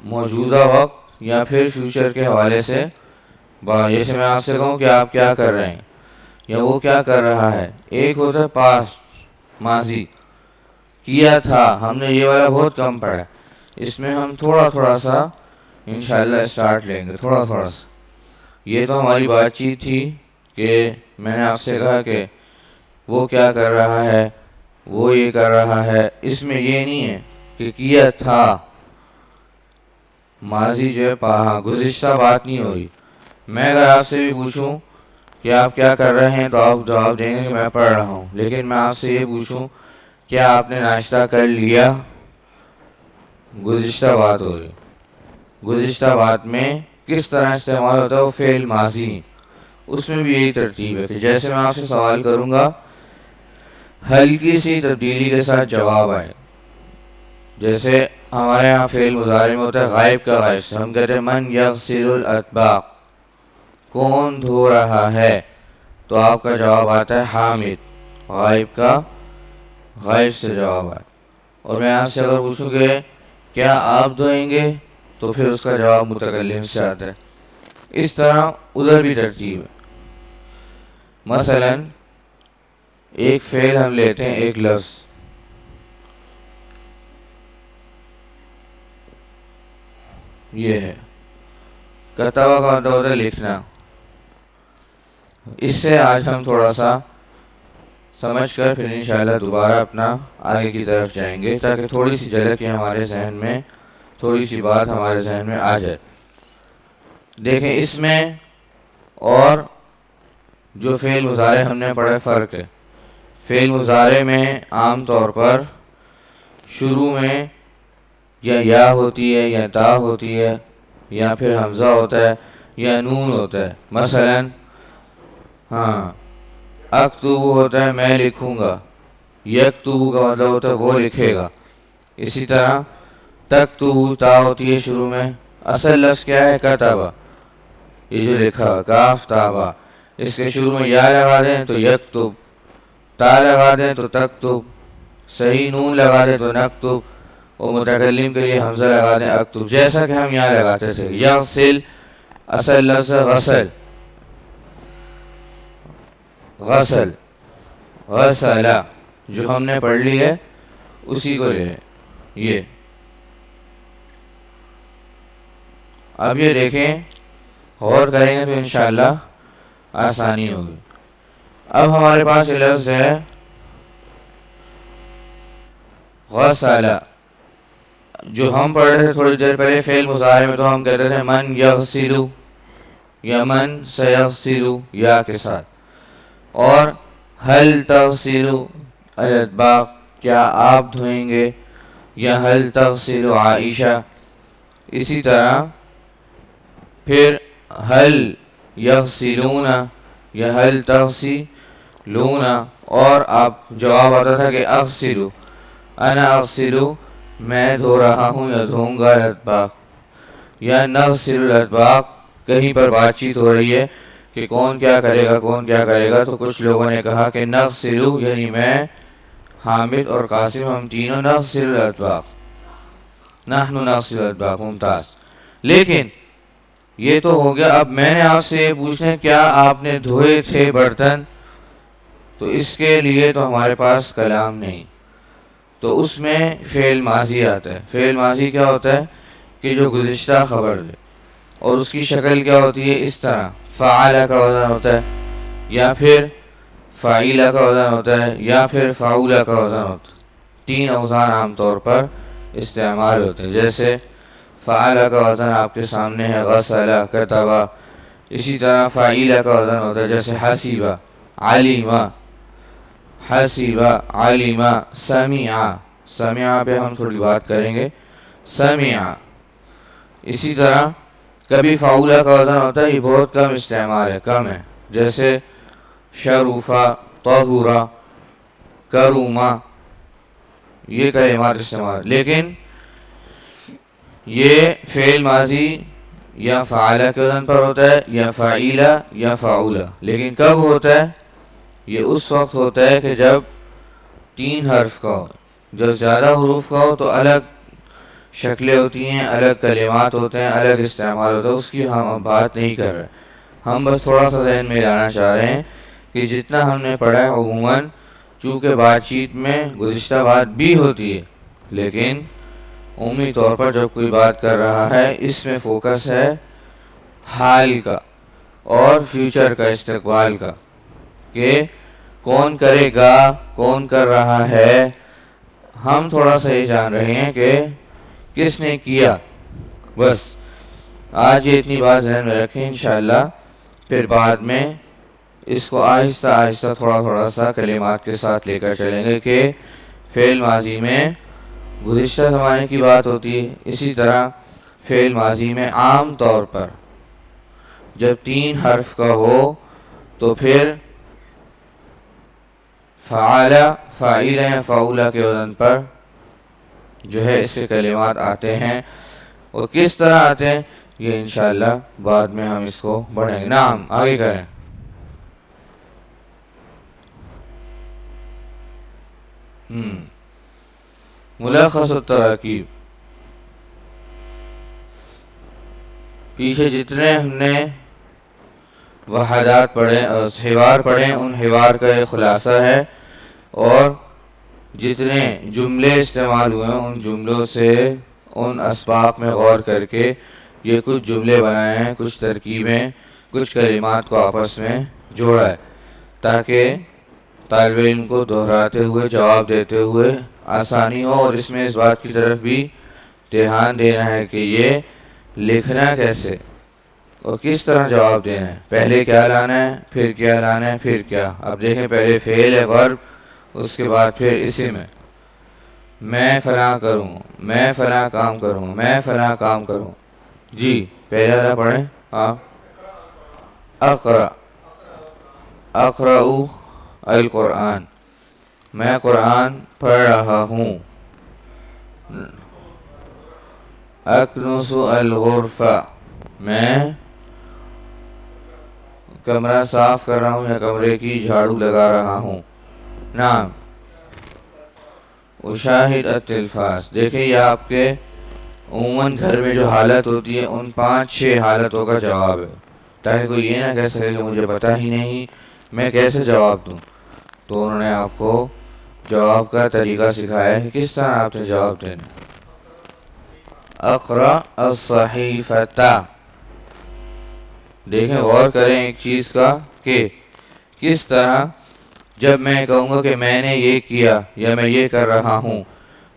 موجودہ وقت یا پھر فیوچر کے حوالے سے جیسے میں آپ سے کہوں کہ آپ کیا کر رہے ہیں یا وہ کیا کر رہا ہے. ایک ہوتا ہے پاسٹ، ماضی، کیا تھا. ہم نے یہ والا بہت کم پڑھا ہے. اس میں ہم تھوڑا تھوڑا سا انشاءاللہ اسٹارٹ لیں گے، تھوڑا تھوڑا سا. یہ تو ہماری بات چیت تھی کہ میں نے آپ سے کہا کہ وہ کیا کر رہا ہے، وہ یہ کر رہا ہے. اس میں یہ نہیں ہے کہ کیا تھا، ماضی جو ہے گزشتہ بات نہیں ہوئی. میں اگر آپ سے بھی پوچھوں کہ آپ کیا کر رہے ہیں تو آپ جواب دیں گے کہ میں پڑھ رہا ہوں. لیکن میں آپ سے یہ پوچھوں کیا آپ نے ناشتہ کر لیا، گزشتہ بات ہو رہی. گزشتہ بات میں کس طرح استعمال ہوتا ہے؟ وہ فعل ماضی. اس میں بھی یہی ترتیب ہے کہ جیسے میں آپ سے سوال کروں گا ہلکی سی تبدیلی کے ساتھ جواب آئے. جیسے ہمارے یہاں فعل مضارع میں ہوتا ہے غائب کا غائب سے. ہم کہتے ہیں من یغسل الاطباق، کون دھو رہا ہے، تو آپ کا جواب آتا ہے حامد. غائب کا غائب سے جواب آئے. اور میں آپ سے اگر پوچھوں کہ کیا آپ دھوئیں گے تو پھر اس کا جواب متکلم سے آتا ہے. اس طرح ادھر بھی ترتیب ہے. مثلا ایک فعل ہم لیتے ہیں، ایک لفظ یہ ہے، کتابہ کا مطلب ہوتا ہے لکھنا. اس سے آج ہم تھوڑا سا سمجھ کر پھر انشاءاللہ دوبارہ اپنا آگے کی طرف جائیں گے تاکہ تھوڑی سی جھلک ہمارے ذہن میں، تھوڑی سی بات ہمارے ذہن میں آ جائے. دیکھیں اس میں اور جو فعل مضارع ہم نے پڑھا فرق ہے. فعل مضارع میں عام طور پر شروع میں یا ہوتی ہے یا تا ہوتی ہے یا پھر حمزہ ہوتا ہے یا نون ہوتا ہے. مثلا اکتب ہوتا ہے میں لکھوں گا، یکتب کا مطلب ہوتا ہے وہ لکھے گا. اسی طرح تکتب تا ہوتی ہے شروع میں. اصل لفظ کیا ہے؟ کتبہ، یہ جو لکھا کاف تابا. اس کے شروع میں یا لگا دیں تو یکتب، تا لگا دیں تو تکتب، صحیح نون لگا دیں تو نکتب، اور متکلم کے لیے حمزہ لگا دیں اکتب. جیسا کہ ہم یہاں لگاتے تھے یغسل، اصل لفظ غسل، غسل، غسلا جو ہم نے پڑھ لی ہے اسی کو لے. یہ اب یہ دیکھیں، غور کریں گے تو انشاءاللہ آسانی ہوگی. اب ہمارے پاس یہ لفظ ہے غسلا، جو ہم پڑھ رہے تھے تھوڑی دیر پہلے فعل مضارع میں، تو ہم کہتے تھے من یغسلو یا من سیغسلو یا کے ساتھ. اور هل تغسل الاطباق، کیا آپ دھوئیں گے، یا هل تغسل عائشہ. اسی طرح پھر هل یغسلون یا هل تغسلون، اور آپ جواب آتا تھا کہ اغسلو، انا اغسلو، میں دھو رہا ہوں یا دھوؤں گا الاطباق، یا نغسل الاطباق. کہیں پر بات چیت ہو رہی ہے کہ کون کیا کرے گا، کون کیا کرے گا، تو کچھ لوگوں نے کہا کہ نغسلو، یعنی میں، حامد اور قاسم، ہم تینوں نغسل الاطباق، نحن نغسل الاطباق. ممتاز. لیکن یہ تو ہو گیا. اب میں نے آپ سے یہ پوچھنا ہے کیا آپ نے دھوئے تھے برتن، تو اس کے لیے تو ہمارے پاس کلام نہیں، تو اس میں فعل ماضی آتا ہے. فعل ماضی کیا ہوتا ہے کہ جو گزشتہ خبر دے، اور اس کی شکل کیا ہوتی ہے؟ اس طرح فعل کا وزن ہوتا ہے، یا پھر فاعل کا وزن ہوتا ہے، یا پھر فاعول کا وزن ہوتا ہے. تین اوزان عام طور پر استعمال ہوتے ہیں. جیسے فعل کا وزن آپ کے سامنے ہے، غسل، کتبہ. اسی طرح فاعل کا وزن ہوتا ہے جیسے حسیبہ، علمہ، حسیبہ، علمہ، سمعہ. سمعہ پہ ہم تھوڑی بات کریں گے. سمعہ. اسی طرح کبھی فاعولہ کا وزن ہوتا ہے، یہ بہت کم استعمال ہے، کم ہے. جیسے شرفہ، طہورہ، کرمہ، یہ کلمات استعمال. لیکن یہ فعل ماضی یا فعلہ کے وزن پر ہوتا ہے، یا فعیلہ یا فعولہ. لیکن کب ہوتا ہے؟ یہ اس وقت ہوتا ہے کہ جب تین حرف کا ہو. جب زیادہ حروف کا ہو تو الگ شکلیں ہوتی ہیں، الگ کلمات ہوتے ہیں، الگ استعمال ہوتا ہے، اس کی ہم اب بات نہیں کر رہے. ہم بس تھوڑا سا ذہن میں لانا چاہ رہے ہیں کہ جتنا ہم نے پڑھا ہے عموماً، چونکہ بات چیت میں گزشتہ بات بھی ہوتی ہے، لیکن عمومی طور پر جب کوئی بات کر رہا ہے اس میں فوکس ہے حال کا اور فیوچر کا، استقبال کا، کہ کون کرے گا، کون کر رہا ہے. ہم تھوڑا سا یہ جان رہے ہیں کہ کس نے کیا. بس آج یہ اتنی بات ذہن میں رکھیں انشاءاللہ. پھر بعد میں اس کو آہستہ آہستہ تھوڑا تھوڑا سا کلمات کے ساتھ لے کر چلیں گے کہ فعل ماضی میں گزشتہ زمانے کی بات ہوتی ہے. اسی طرح فعل ماضی میں عام طور پر جب 3 حرف کا ہو تو پھر فعال، فاعل یا فعولہ کے وزن پر جو ہے اس کے کلمات آتے ہیں. اور کس طرح آتے ہیں یہ انشاءاللہ بعد میں ہم اس کو پڑھیں گے. نام آگے کریں. ملخص التراکیب. پیچھے جتنے ہم نے وحدات پڑھے، حوار پڑھے، ان حوار کا ایک خلاصہ ہے، اور جتنے جملے استعمال ہوئے ان جملوں سے ان اسباق میں غور کر کے یہ کچھ جملے بنائے ہیں، کچھ ترکیبیں، کچھ کلمات کو آپس میں جوڑا ہے تاکہ طالب علم کو دہراتے ہوئے، جواب دیتے ہوئے آسانی ہو. اور اس میں اس بات کی طرف بھی دھیان دینا ہے کہ یہ لکھنا کیسے اور کس طرح جواب دینا ہے. پہلے کیا لانا ہے، پھر کیا لانا ہے، پھر کیا. اب دیکھیں پہلے فعل ہے، ورب، اس کے بعد پھر اسم ہے. میں فلاں کروں، میں فلاں کام کروں، میں فلاں کام کروں. جی پہلے والا پڑھیں. ہاں. اقرأ، اقرأ القرآن، میں قرآن پڑھ رہا ہوں. اکنس الغرفہ، میں کمرہ صاف کر رہا ہوں یا کمرے کی جھاڑو لگا رہا ہوں. نام اشاہد التلفاز. دیکھیں یہ آپ کے عموماً گھر میں جو حالت ہوتی ہے ان 5-6 حالتوں کا جواب ہے، تاکہ کوئی یہ نہ کہہ سکے کہ مجھے پتہ ہی نہیں میں کیسے جواب دوں. تو انہوں نے آپ کو جواب کا طریقہ سکھایا ہے کہ کس طرح آپ نے جواب دینا. اقرأ الصحیفۃ. دیکھیں غور کریں ایک چیز کا کہ کس طرح جب میں کہوں گا کہ میں نے یہ کیا یا میں یہ کر رہا ہوں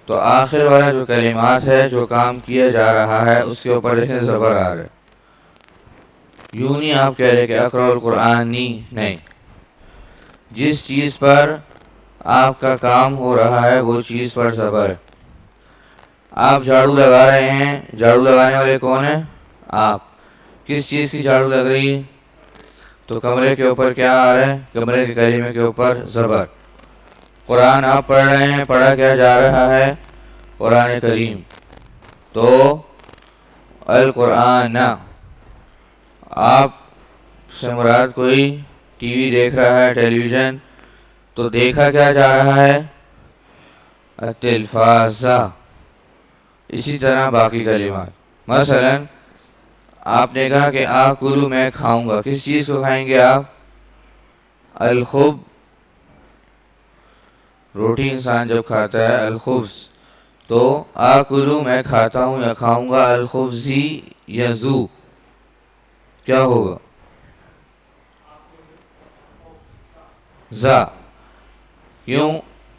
تو آخر والا جو کلمات ہے، جو کام کیا جا رہا ہے، اس کے اوپر دیکھیں زبر آ رہا ہے. یوں نہیں آپ کہہ رہے کہ اقرأ القرآنی، نہیں. جس چیز پر آپ کا کام ہو رہا ہے وہ چیز پر زبر ہے. آپ جھاڑو لگا رہے ہیں، جھاڑو لگانے والے کون ہیں؟ آپ. کس چیز کی جھاڑو لگ رہی ہے؟ تو کمرے کے اوپر کیا آ رہا ہے؟ کمرے کے کلمے کے اوپر زبر. قرآن آپ پڑھ رہے ہیں، پڑھا کیا جا رہا ہے؟ قرآن کریم. تو القرآن، آپ سے مراد کوئی ٹی وی دیکھ رہا ہے، ٹیلی ویژن، تو دیکھا کیا جا رہا ہے؟ التلفاظ. اسی طرح باقی کلمات. مثلا آپ نے کہا کہ آکلو، میں کھاؤں گا. کس چیز کو کھائیں گے آپ؟ الخب. روٹی انسان جب کھاتا ہے الخبز، تو آکلو میں کھاتا ہوں یا کھاؤں گا، الخبزی یا زو کیا ہوگا؟ زا. کیوں؟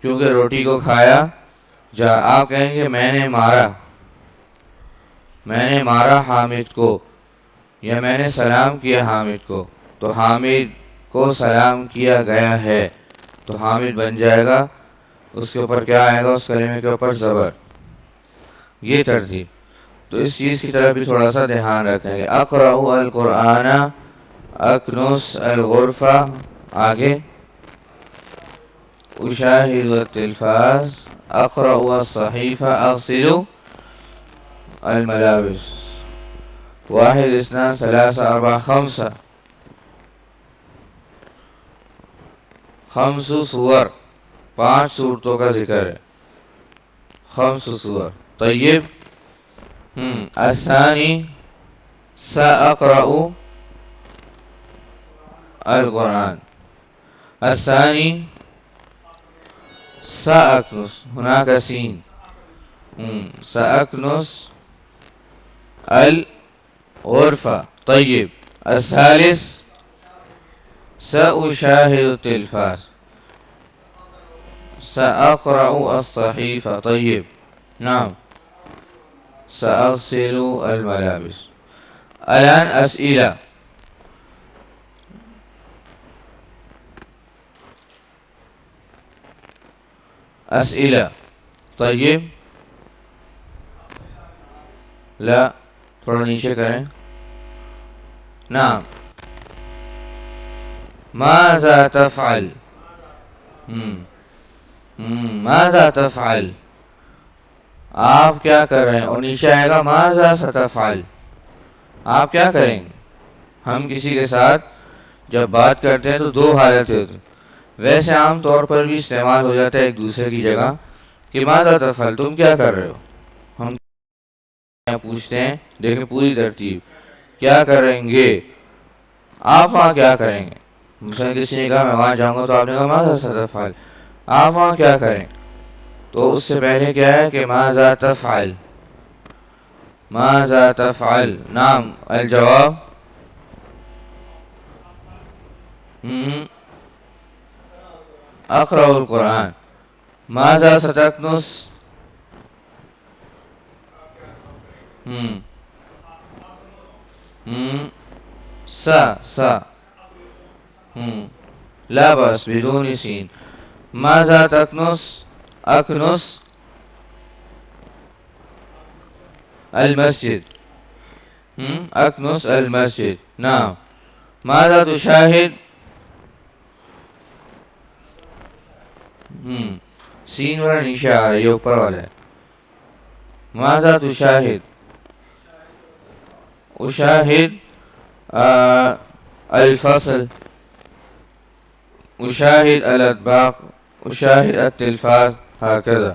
کیونکہ روٹی کو کھایا جا. آپ کہیں گے میں نے مارا، میں نے مارا حامد کو، یا میں نے سلام کیا حامد کو. تو حامد کو سلام کیا گیا ہے تو حامد بن جائے گا. اس کے اوپر کیا آئے گا؟ اس کلمے کے اوپر زبر. یہ ترتیب. تو اس چیز کی طرف بھی تھوڑا سا دھیان رکھیں گے. اقرأ القرآن، اکنس الغرفہ. آگے اشاہد التلفاز، اقرأ الصحیفہ، اغسل الملابس. 1 2 3 4 5. 5 سور، 5 صورتوں کا ذکر ہے. 5 سور. طیب. الثانی سأقرأ القرآن. الثاني سأكنس، هناك سين، سأكنس الغرفة. طيب. الثالث سأشاهد التلفاز، سأقرأ الصحيفة. طيب. نعم. سأغسل الملابس. الآن أسئلة. أسئلة. طيب. لا، تھوڑا نیچے کریں. نعم. ماذا تفعل؟ ماذا تفعل؟ آپ کیا کر رہے ہیں؟ اور نیچے آئے گا ماذا ستفعل، آپ کیا کریں گے. ہم کسی کے ساتھ جب بات کرتے ہیں تو دو حالتیں ہوتی ہیں. ویسے عام طور پر بھی استعمال ہو جاتا ہے ایک دوسرے کی جگہ کہ ماذا تفعل، تم کیا کر رہے ہو. ہم پوچھتے ہیں، دیکھیں پوری ترتیب، کیا کریں گے، آپ وہاں کیا کریں گے. مثلا کسی نے کہا میں وہاں جاؤں گا تو آپ نے کہا ماذا ستفعل، آپ وہاں کیا کریں. تو اس سے پہلے کیا ہے کہ ماذا تفعل، ماذا تفعل. نعم. الجواب اقرأ القرآن. ماذا ستكنس؟ سا لا بس بدون سين. ماذا تكنس؟ أكنس المسجد. أكنس المسجد. نعم. ماذا تشاهد؟ سين ولا نیچے آ رہی ہے، اوپر والا ہے. ماذا تشاهد؟ أشاهد الفصل، أشاهد الأطباق، أشاهد التلفاز، هكذا.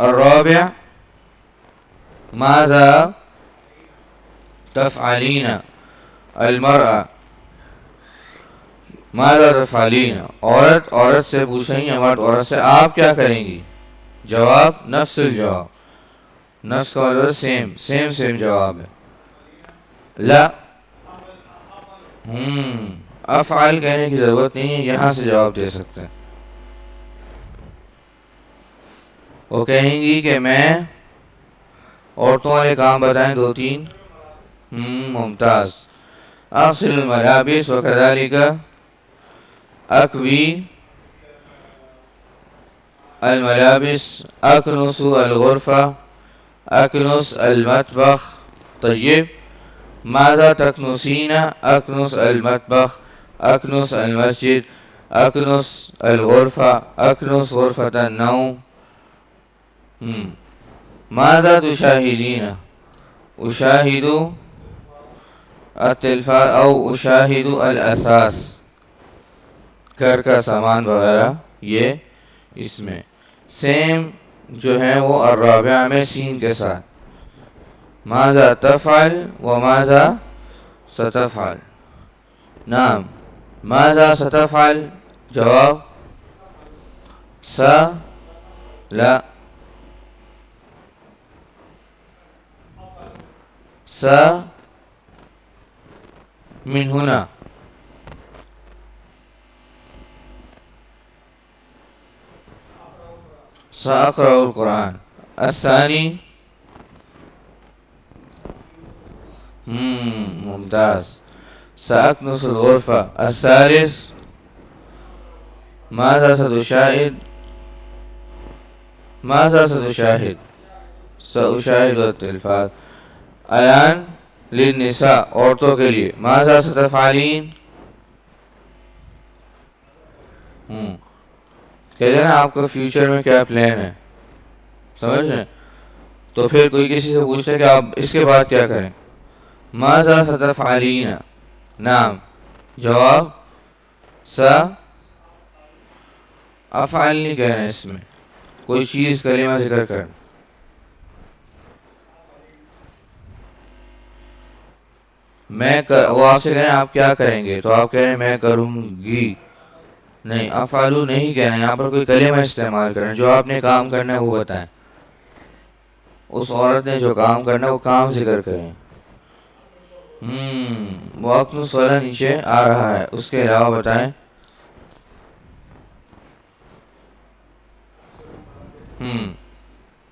الرابع ماذا تفعلين؟ المرأة. ماذا تفعلين؟ عورت سے پوچھیں گے، مرد عورت سے آپ کیا کریں گی. جواب نفس الجواب، نفس کا مطلب سیم جواب ہے. لا، افعال کہنے کی ضرورت نہیں ہے، یہاں سے جواب دے سکتے ہیں. وہ کہیں گی کہ میں عورتوں والے کام بتائیں دو تین. ممتاز. اغسل الملابس وكذلك اكوي الملابس، اكنس الغرفة، اكنس المطبخ. طيب. ماذا تكنسين؟ اكنس المطبخ، اكنس المسجد، اكنس الغرفة، اكنس غرفة النوم. ماذا تشاهدين؟ أشاهد التلفاز أو أشاهد الأثاث، گھر کا سامان وغیرہ. یہ اس میں سیم جو ہے وہ الرابعہ میں سین کے ساتھ. ماذا تفعل وماذا ستفعل. نعم. ماذا ستفعل؟ جواب لا، من هنا. سأقرأ القرآن. الثاني ممتاز. سأكنس الغرفة. الثالث ماذا ستشاهد؟ ماذا ستشاهد؟ سأشاهد التلفاز. الآن للنساء، عورتوں کے لیے، ماذا ستفعلین. کہتے ہیں نا آپ کا فیوچر میں کیا پلان ہے، سمجھ رہے ہیں. تو پھر کوئی کسی سے پوچھتے ہیں کہ آپ اس کے بعد کیا کریں. ماذا ستفعلین. نعم. جواب افعل نہیں کہنا، اس میں کوئی چیز کلمہ ذکر کر. وہ آپ سے کہیں آپ کیا کریں گے تو آپ کہہ رہے ہیں میں کروں گی. نہیں، افعلو نہیں کہنا ہے، یہاں پر کوئی کلمہ استعمال کرنا ہے. جو آپ نے کام کرنا ہے وہ بتائیں. اس عورت نے جو کام کرنا ہے وہ کام ذکر کریں. وقت والا نیچے آ رہا ہے، اس کے علاوہ بتائیں.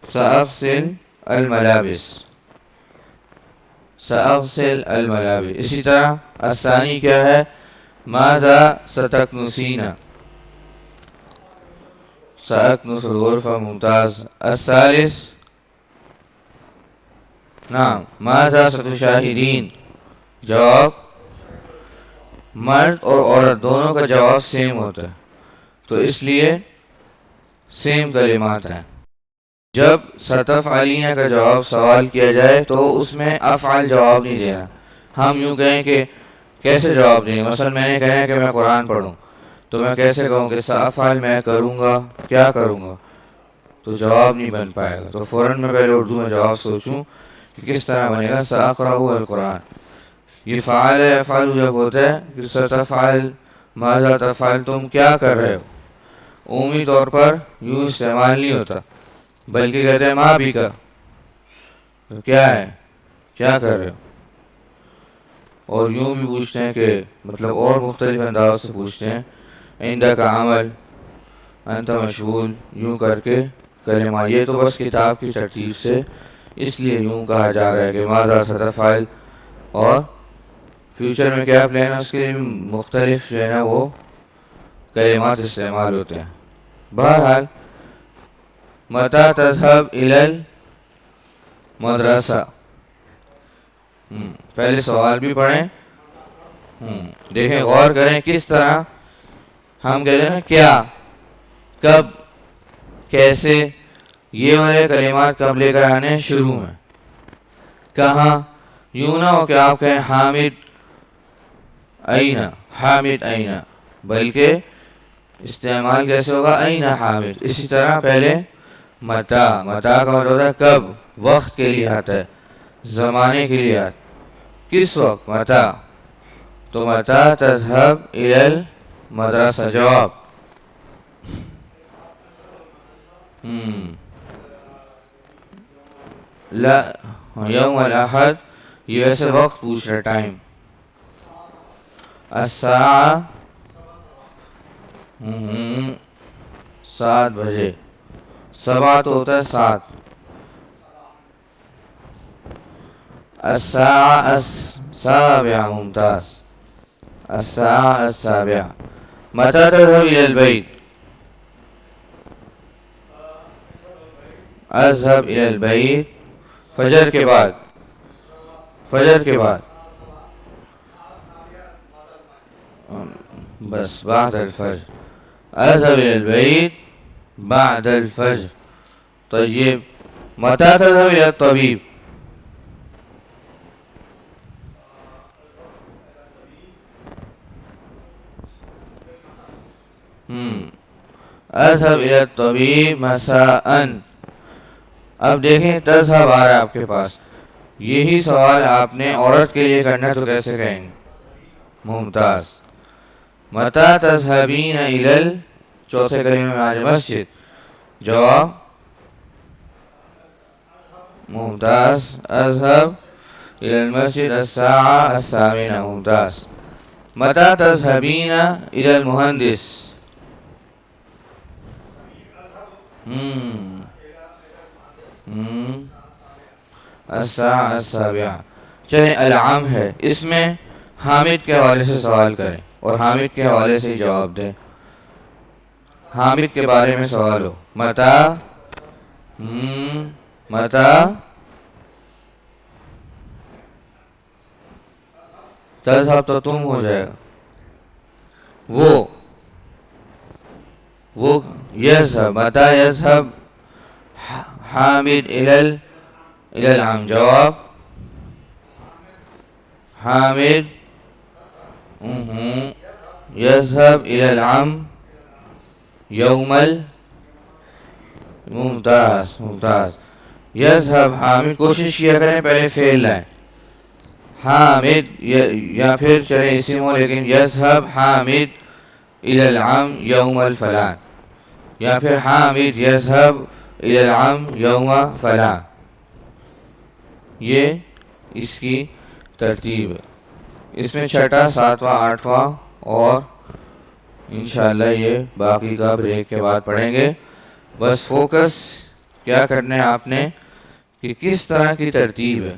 سأغسل الملابس، سأغسل الملابس. اسی طرح الثانی کیا ہے؟ ماذا ستکنسین، سأکنس الغرفة. ممتاز. الثالث نعم ماذا ستشاہدین. جواب مرد اور عورت دونوں کا جواب سیم ہوتا ہے، تو اس لیے سیم کلمات ہیں. جب ستفعلین کا جواب سوال کیا جائے تو اس میں افعل جواب نہیں دینا. ہم یوں کہیں کہ کیسے جواب دیں؟ مثلا میں نے کہنا ہے کہ میں قرآن پڑھوں، تو میں کیسے کہوں کہ سأفعل میں کروں گا، کیا کروں گا، تو جواب نہیں بن پائے گا. تو فوراً میں پہلے اردو میں جواب سوچوں کہ کس طرح بنے گا. سأقرأ القرآن. یہ فعل یفعل جب ہوتا ہے کہ ستفعل، ماذا تفعل، تم کیا کر رہے ہو، عمومی طور پر یوں استعمال نہیں ہوتا، بلکہ کہتے ہیں ماں بھی کا، تو کیا ہے، کیا کر رہے ہو. اور یوں بھی پوچھتے ہیں کہ مطلب اور مختلف انداز سے پوچھتے ہیں. عندک عمل، انت مشغول، یوں کر کے کلمہ. یہ تو بس کتاب کی ترتیب سے اس لیے یوں کہا جا رہا ہے کہ ماذا ستفعل، اور فیوچر میں کیا پلان ہے اس کے لیے مختلف جو ہے نا وہ کلمات استعمال ہوتے ہیں. بہرحال متى تذهب الى المدرسہ. پہلے سوال بھی پڑھیں، دیکھیں غور کریں کس طرح ہم کہتے ہیں نا کیا، کب، کیسے، یہ والے کلمات کب لے کر آنے شروع میں. کہاں، یوں نہ ہو کہ آپ کہیں حامد این، حامد این، بلکہ استعمال کیسے ہوگا این حامد. اسی طرح پہلے متا، متا کا مطلب ہوتا ہے کب، وقت کے لیے آتا ہے، زمانے کے لیے آتا ہے. کس وقت، متا. تو متا تذهب الى المدرسہ. جواب لا، یوم الاحد. یہ ویسے وقت پوچھ رہا ٹائم. الساعة 7 بجے. صبح تو ہوتا ہے 7. الساعة السابعة. ممتاز. الساعة السابعة. متى تذهب إلى البيت؟ اذهب إلى البيت فجر کے بعد، فجر کے بعد، بس بعد الفجر. اذهب إلى البيت بعد الفجر. طيب متى تذهب إلى الطبيب؟ اذهب إلى الطبيب مساءً. اب دیکھیں تذهب آ رہا ہے آپ کے پاس، یہی سوال آپ نے عورت کے لیے کرنا ہے تو کیسے کہیں گے؟ ممتاز. متى تذهبين إلى چوتھے کلمے میں آج مسجد. جواب ممتاز. اذهب إلى المسجد الساعة 8. ممتاز. متى تذهبين إلى المهندس؟ الساعة 7. چلیں العام ہے، اس میں حامد کے حوالے سے سوال کریں اور حامد کے حوالے سے ہی جواب دیں. حامد کے بارے میں سوال ہو. متا، متا تذهب تو تم ہو جائے گا. وہ یذهب. متا یذهب حامد إلى العام. جواب حامد يذهب إلى العام يوم ممتاز. ممتاز. يذهب حامد. کوشش کیا کریں پہلے فعل لائیں. حامد یا پھر چلے اسم ہو لیکن یذهب حامد الى العم یوم الفلان، یا پھر حامد یذهب الى العم یوم فلان. یہ اس کی ترتیب ہے. اس میں چھٹا، ساتواں، آٹھواں اور انشاءاللہ یہ باقی کا بریک کے بعد پڑھیں گے. بس فوکس کیا کرنا ہے آپ نے کہ کس طرح کی ترتیب ہے،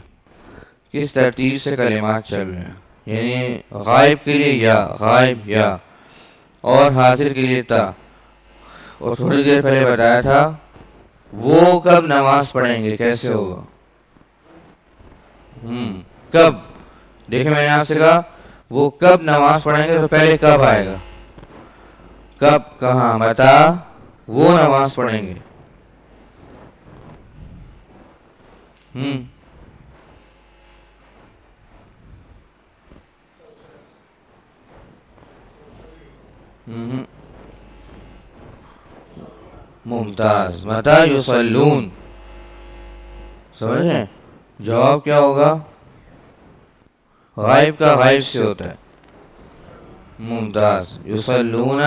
کس ترتیب سے کلمات چل رہے ہیں. یعنی غائب کے لیے یا، غائب یا، اور حاضر کے لیے تا. اور تھوڑی دیر پہلے بتایا تھا وہ کب نماز پڑھیں گے، کیسے ہوگا. کب، دیکھیں میں نے آپ سے کہا وہ کب نماز پڑھیں گے تو پہلے کب آئے گا، کب، کہاں، متا، وہ نماز پڑھیں گے. ممتاز. متا یصلون، سمجھ رہے ہیں. جواب کیا ہوگا، غائب کا غائب سے ہوتا ہے. ممتاز. یصلون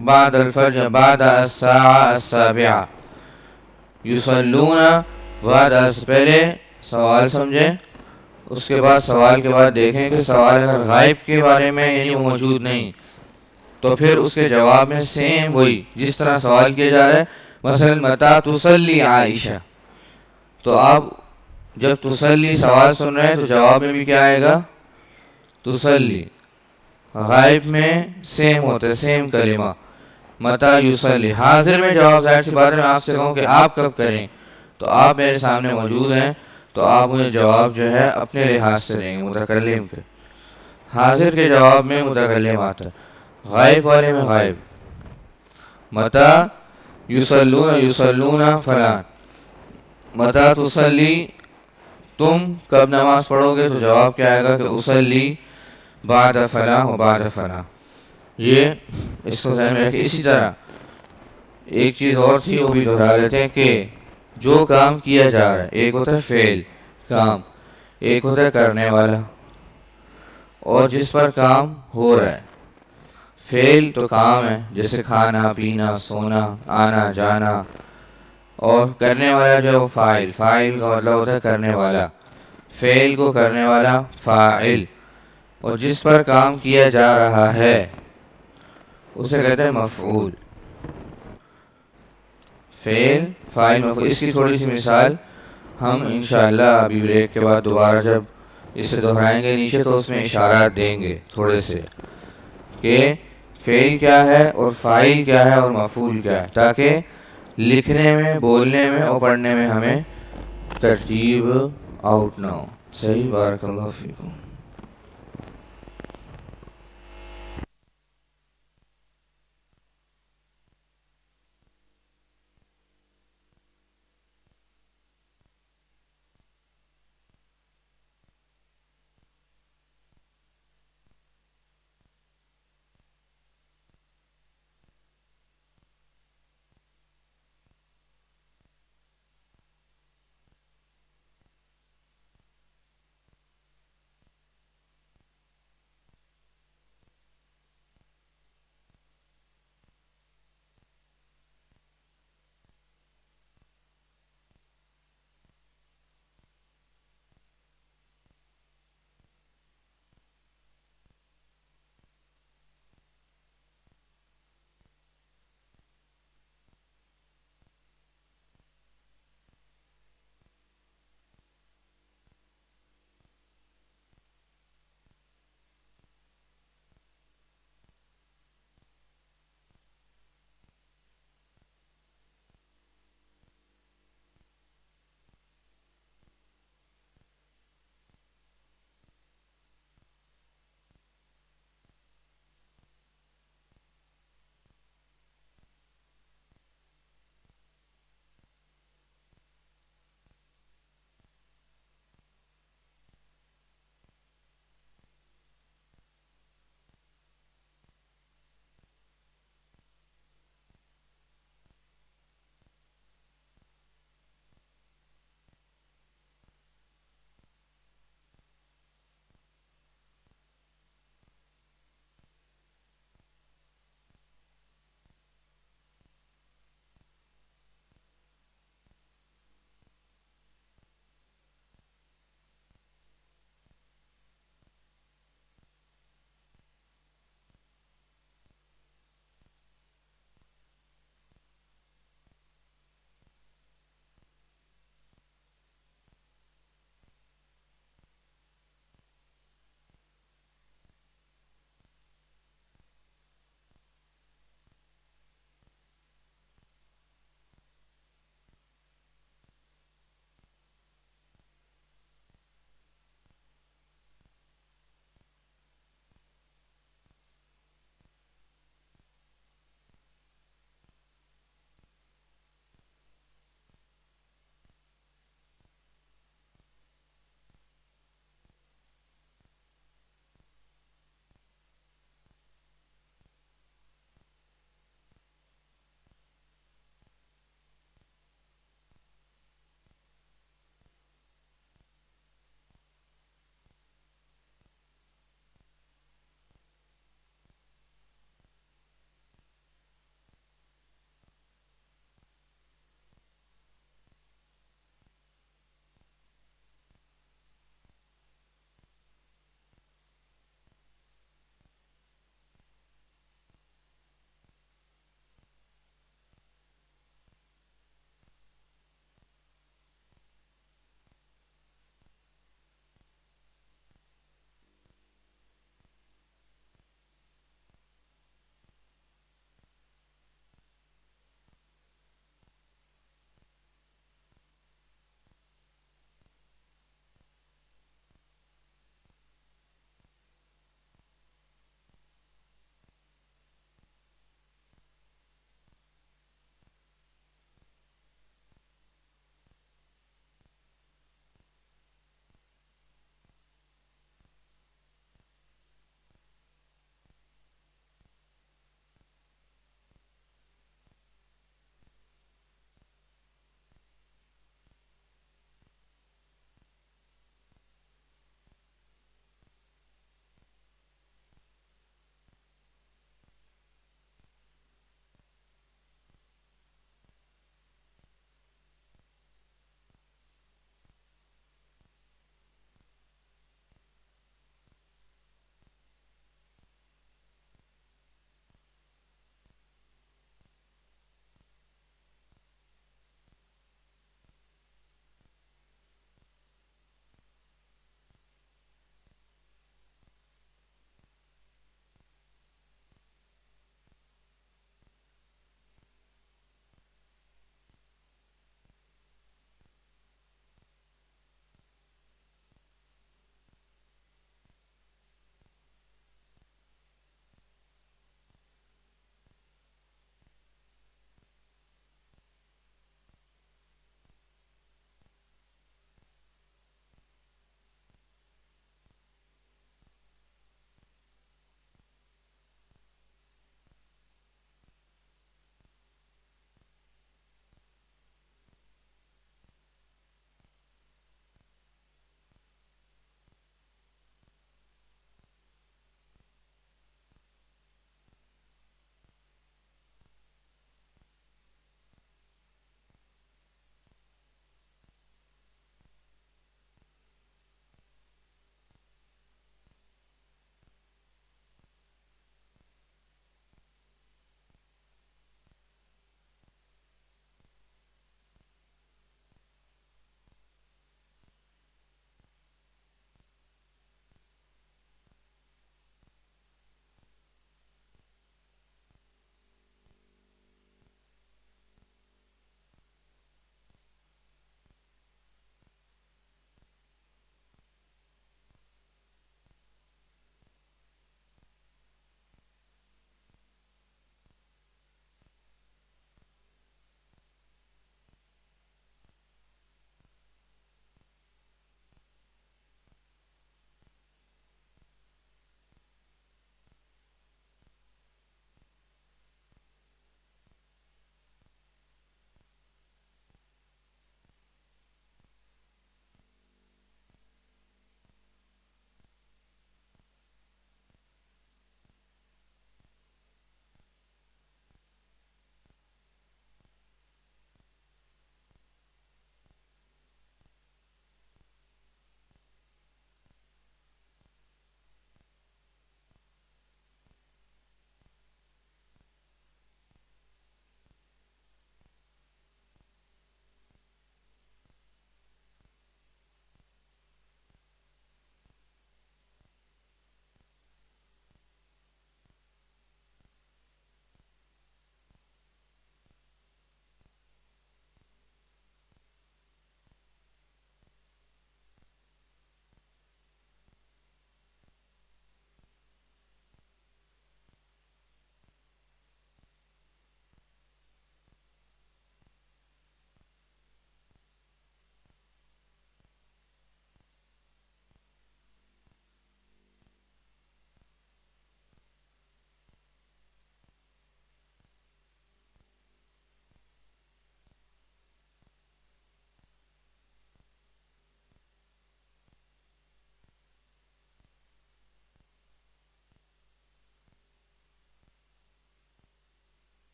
بعد الفجر بعد الساعة السابعة. یصلون بعد پہلے سوال سمجھیں، اس کے بعد سوال کے بعد دیکھیں کہ سوال اگر غائب کے بارے میں یعنی موجود نہیں تو پھر اس کے جواب میں سیم وہی جس طرح سوال کیا جا رہا ہے. مثلا متا تصلی عائشہ، تو آپ جب تصلی سوال سن رہے ہیں تو جواب میں بھی کیا آئے گا، تصلی. غائب میں سیم ہوتا ہے، سیم کلمہ. متا یصلی. حاضر میں جواب ظاہر سی بات ہے میں آپ سے کہوں کہ آپ کب کریں تو آپ میرے سامنے موجود ہیں تو آپ مجھے جواب جو ہے اپنے لحاظ سے دیں گے متکلم کے. حاضر کے جواب میں متکلم آتا ہے، غائب والے میں غائب. متا یصلون یصلون فلان. متا تصلی، تم کب نماز پڑھو گے تو جواب کیا آئے گا کہ اصلی بعد فلاں و بعد فلاں. یہ اس کو ذہن میں رکھیں. اسی طرح ایک چیز اور تھی وہ بھی دہرا لیتے ہیں کہ جو کام کیا جا رہا ہے ایک ہوتا ہے فعل، کام، ایک ہوتا ہے کرنے والا، اور جس پر کام ہو رہا ہے. فعل تو کام ہے جیسے کھانا پینا سونا آنا جانا، اور کرنے والا جو ہے وہ فاعل. فاعل کا مطلب ہوتا ہے کرنے والا، فعل کو کرنے والا فاعل. اور جس پر کام کیا جا رہا ہے اسے کہتے ہیں مفعول. فعل فاعل مفعول. اس کی تھوڑی سی مثال ہم انشاءاللہ ابھی بریک کے بعد دوبارہ جب اسے دہرائیں گے نیچے تو اس میں اشارات دیں گے تھوڑے سے کہ فعل کیا ہے اور فاعل کیا ہے اور مفعول کیا ہے، تاکہ لکھنے میں، بولنے میں اور پڑھنے میں ہمیں ترتیب آؤٹ نہ ہو. صحیح. بارک اللہ فیکم.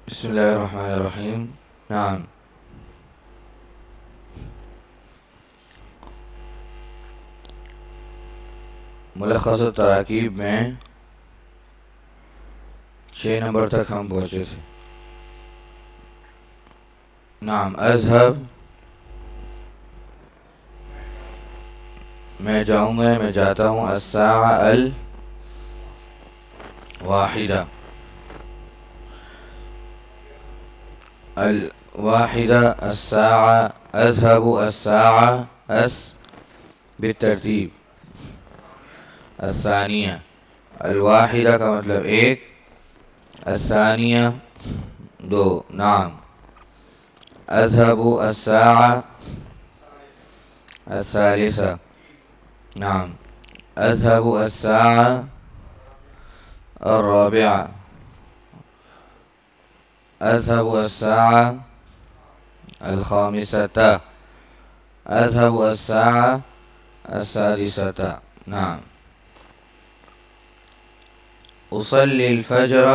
بسم الله الرحمن الرحیم. نعم. ملخص التراکیب میں 6 نمبر تک ہم پہنچے تھے. نعم. اذهب میں جاؤں گا، میں جاتا ہوں. الساعة الواحدة، الواحدة. الساعة. اذهب. الساعة بالترتیب. الثانیہ، الواحدہ کا مطلب ایک، الثانیہ دو. نعم. اذهب الساعة الثالثة. نعم. اذهب الساعة الرابعة. اذهب الساعة الخامسة. اذهب الساعة السادسة. نعم. اصلي الفجر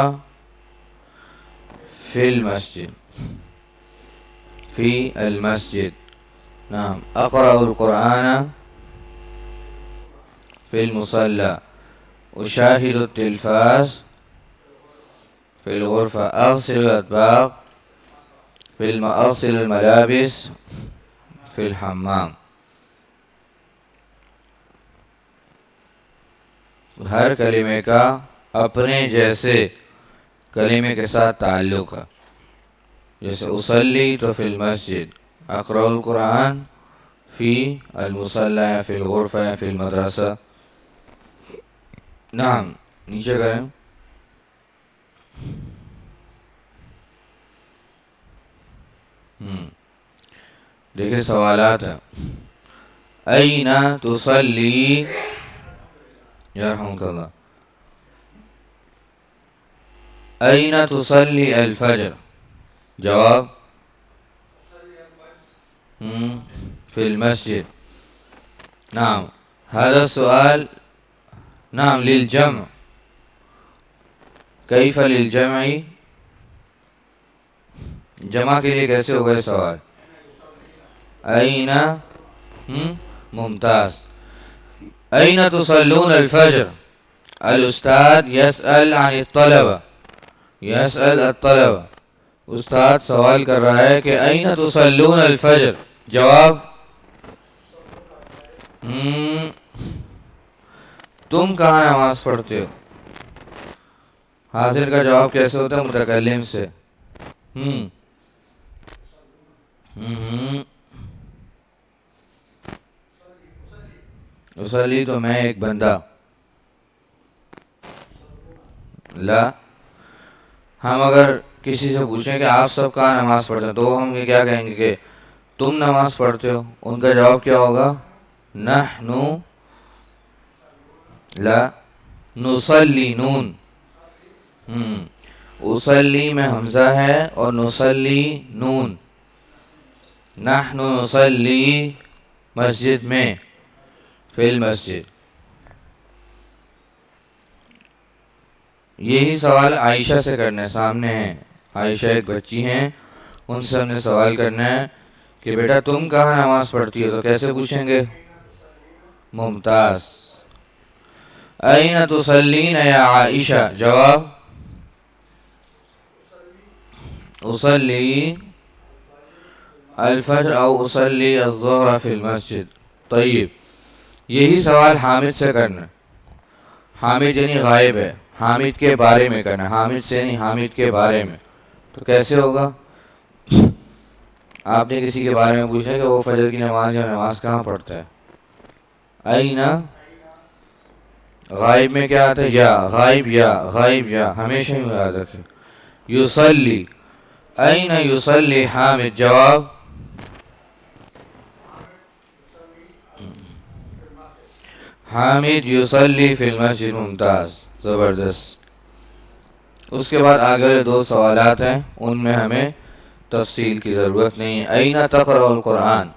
في المسجد، في المسجد. نعم. اقرأ القرآن في المصلى. اشاهد التلفاز في الغرفة. اغسل الاطباق اغسل الملابس في الحمام. ہر کلمے کا اپنے جیسے کلمے کے ساتھ تعلق ہے. جیسے اصلی تو فی المسجد، اقرأ القرآن فی المصلی یا فی الغرفہ یا فی المدرسہ. نعم. نیچے کریں. دیکھیں سوالات ہیں. این تصلی، یرحمک اللہ، این تصلی الفجر؟ جواب فی المسجد. نعم. هذا السؤال نعم للجمع. کیف للجمع؟ جمع کے لیے کیسے ہوگا یہ سوال؟ این ممتاز. این تصلون الفجر؟ الاستاذ يسأل عن الطلبة، يسأل الطلبة. استاد سوال کر رہا ہے کہ این تصلون الفجر؟ جواب تم کہاں نماز پڑھتے ہو؟ حاضر کا جواب کیسے ہوتا ہے؟ متکلم سے. اصلی تو میں ایک بندہ. لا، ہم اگر کسی سے پوچھیں کہ آپ سب کہاں نماز پڑھتے ہیں تو ہم یہ کیا کہیں گے کہ تم نماز پڑھتے ہو. ان کا جواب کیا ہوگا؟ نحنو لا نصلی. نون اصلی میں حمزہ ہے اور نصلی نون. نحن نصلی مسجد میں، فی المسجد. یہی سوال عائشہ سے کرنا ہے. سامنے ہیں عائشہ، ایک بچی ہیں، ان سے ہم نے سوال کرنا ہے کہ بیٹا تم کہاں نماز پڑھتی ہو؟ تو کیسے پوچھیں گے؟ ممتاز. این تصلین یا عائشہ؟ جواب اصلی الفجر او اصلی الظہر فی المسجد. طیب. یہی سوال حامد سے کرنا ہے. حامد یعنی غائب ہے، حامد کے بارے میں کرنا ہے. حامد سے نہیں، حامد کے بارے میں. تو کیسے ہوگا؟ آپ نے کسی کے بارے میں پوچھا کہ وہ فجر کی نماز یا نماز کہاں پڑھتا ہے. این غائب میں کیا آتا ہے؟ یا. غائب یا، غائب یا، ہمیشہ ہی یاد رکھیں. یصلی. این یصلی حامد؟ جواب حامد یصلی فی المسجد. ممتاز، زبردست. اس کے بعد آگے دو سوالات ہیں، ان میں ہمیں تفصیل کی ضرورت نہیں. این تقرأ القرآن؟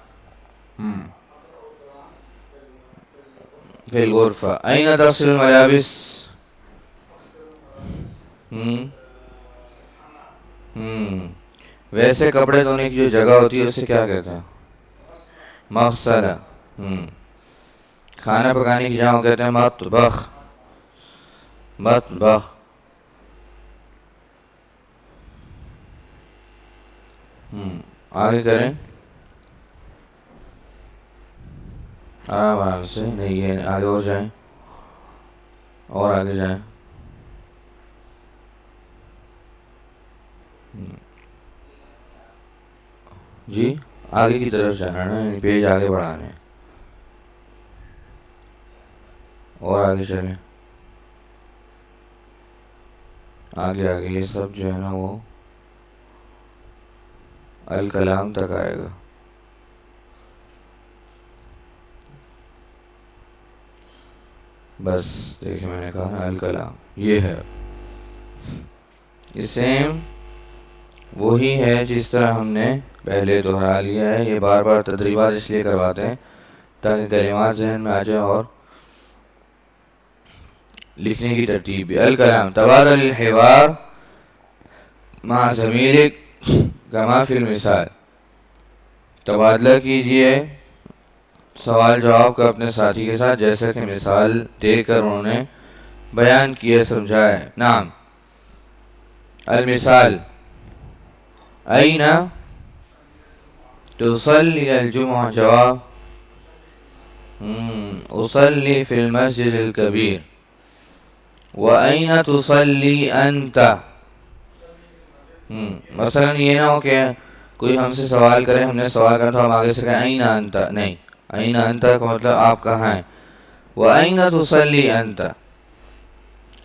فی الغرفہ. این تغسل الملابس؟ ویسے کپڑے دھونے کی جو جگہ ہوتی ہے اسے کیا کہتے ہیں؟ مغسلہ. کھانا پکانے کی جگہ کہتے ہیں مطبخ. مطبخ. آگے کریں. آرام سے. نہیں یہ آگے اور جائیں اور آگے جائیں. جی آگے کی طرف جانا نا، پیج آگے بڑھانے اور آگے چلیں. آگے آگے یہ سب جو ہے نا وہ الکلام تک آئے گا. بس دیکھیں میں نے کہا نا الکلام یہ ہے. یہ سیم وہی ہے جس طرح ہم نے پہلے دہرا لیا ہے. یہ بار بار تدریبات اس لیے کرواتے ہیں تاکہ کلمات ذہن میں آ جائیں اور لکھنے کی ترتیب بھی. الکلام تبادل الحوار مع زمیلک کما فی المثال. تبادلہ کیجئے سوال جواب کا اپنے ساتھی کے ساتھ جیسا کہ مثال دے کر انہوں نے بیان کیا سمجھایا ہے. نعم. المثال أين تصلي الجمعة؟ جواب أصلي في المسجد الكبير. وأين تصلي أنت؟ مثلا یہ نہ ہو کہ کوئی ہم سے سوال کرے، ہم نے سوال کرا تو ہم آگے سے کہیں أين أنت. نہیں، أين أنت کا مطلب آپ کہاں ہیں. وأين تصلي أنت.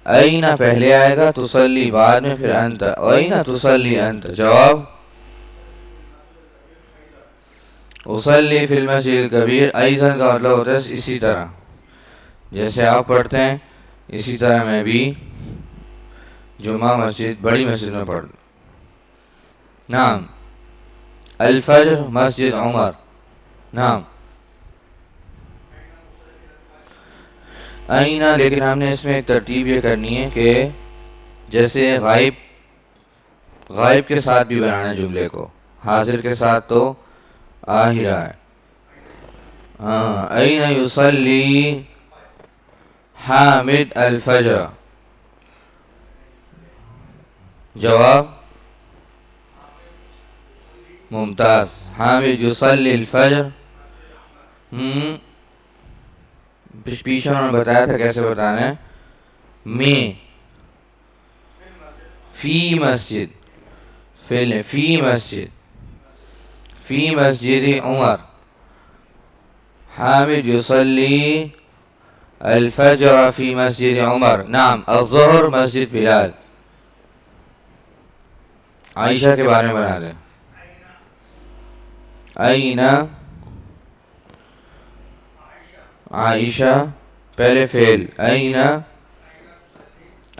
أين پہلے آئے گا، تصلی بعد میں، پھر أنت. أين تصلي أنت؟ جواب أصلي في المسجد الكبير. أيضا کا مطلب ہوتا ہے اسی طرح جیسے آپ پڑھتے ہیں اسی طرح میں بھی جمعہ مسجد بڑی مسجد میں پڑھ. نعم. الفجر مسجد عمر. نعم. آئینہ. لیکن ہم نے اس میں ایک ترتیب یہ کرنی ہے کہ جیسے غائب کے ساتھ بھی بنانا جملے کو، حاضر کے ساتھ تو آ ہی رہا ہے. أين يصلي حامد الفجر؟ جواب ممتاز. حامد يصلي الفجر. پیچھے انہوں نے بتایا تھا کیسے بتانا ہے. میں فی مسجد فی مسجد فی مسجد عمر. حامد يصلي الفجر في مسجد عمر. نعم. الظہر مسجد بلال. عائشہ کے بارے میں بنا دیں. أين عائشہ پہلے فعل.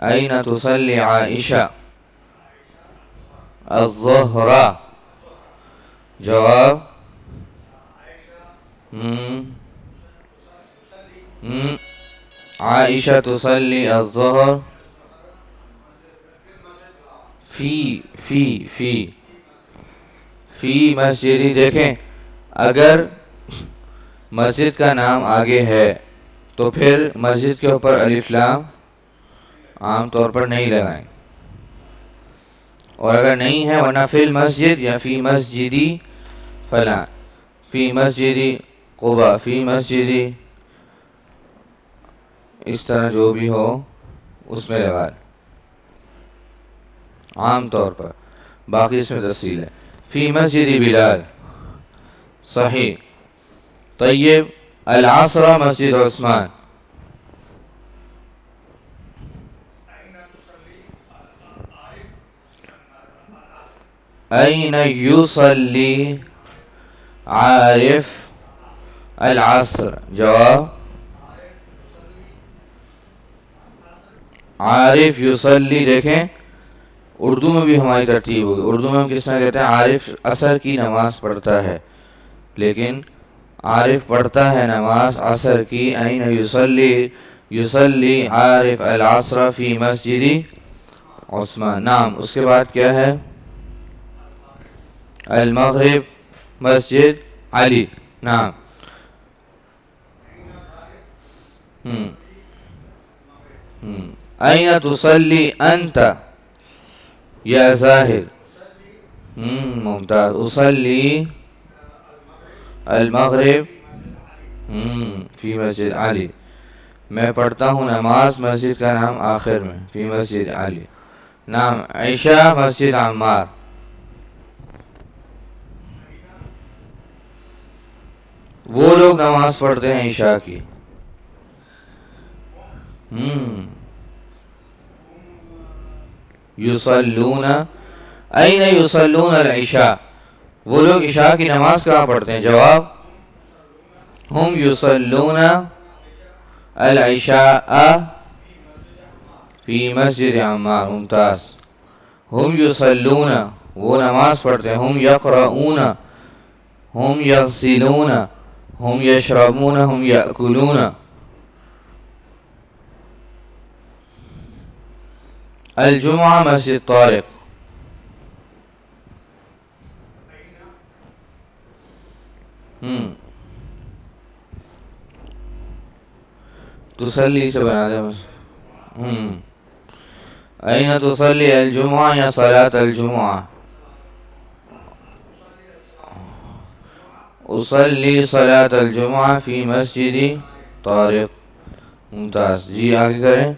أين تصلي عائشہ. الظہر. جواب عائشہ تصلی الظہر فی مسجد. دیکھیں اگر مسجد کا نام آگے ہے تو پھر مسجد کے اوپر الف لام عام طور پر نہیں لگائیں، اور اگر نہیں ہے ورنہ فی المسجد یا فی مسجدی فلاں، فی مسجدی قبا، فی مسجدی، اس طرح جو بھی ہو اس میں لگا عام طور پر. باقی اس میں تفصیل ہے. فی مسجد بلال. صحیح. طیب. العصر مسجد عثمان. أين يصلي عارف العصر. جواب عارف یصلی. دیکھیں اردو میں بھی ہماری ترتیب ہوگی. اردو میں ہم کس طرح کہتے ہیں عارف عصر کی نماز پڑھتا ہے، لیکن عارف پڑھتا ہے نماز عصر کی. أين یصلی عارف العصر فی مسجد عثمان. نعم. اس کے بعد کیا ہے؟ المغرب مسجد علی. نعم. أين تصلي أنت يا زاهد؟ ممتاز. أصلي المغرب فی مسجد علی. میں پڑھتا ہوں نماز مسجد کا نام آخر میں فی مسجد علی. نام عشاء مسجد عمار. وہ لوگ نماز پڑھتے ہیں عشاء کی. یصلون این یصلون العشاء. وہ لوگ عشاء کی نماز کہاں پڑھتے ہیں؟ جواب ہم یصلون العشاء فی مسجد عمار. ممتاز. ہم یصلون وہ نماز پڑھتے ہیں. ہم یقرؤون ہم یغسلون ہم یشربون ہم یأکلون. الجمعہ مسجد طارق. تصلی سے بنا دے بس. این تصلی الجمعہ یا صلاة الجمعہ؟ اصلی صلاة الجمعہ فی مسجد طارق. ممتاز. جی آگے کریں.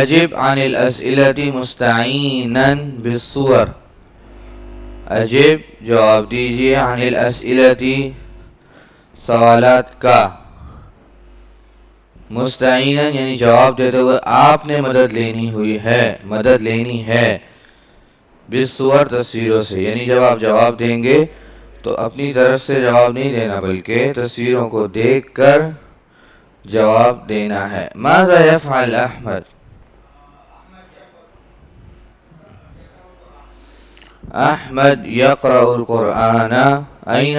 اجب عن الاسئلة مستعینا بالصور. اجب جواب دیجیے عن الاسئلة سوالات کا. مستعینا یعنی جواب دیتے ہوئے آپ نے مدد لینی ہے. بالصور تصویروں سے. یعنی جب آپ جواب دیں گے تو اپنی طرف سے جواب نہیں دینا بلکہ تصویروں کو دیکھ کر جواب دینا ہے. ماذا يفعل احمد؟ احمد یقرأ القرآن. این؟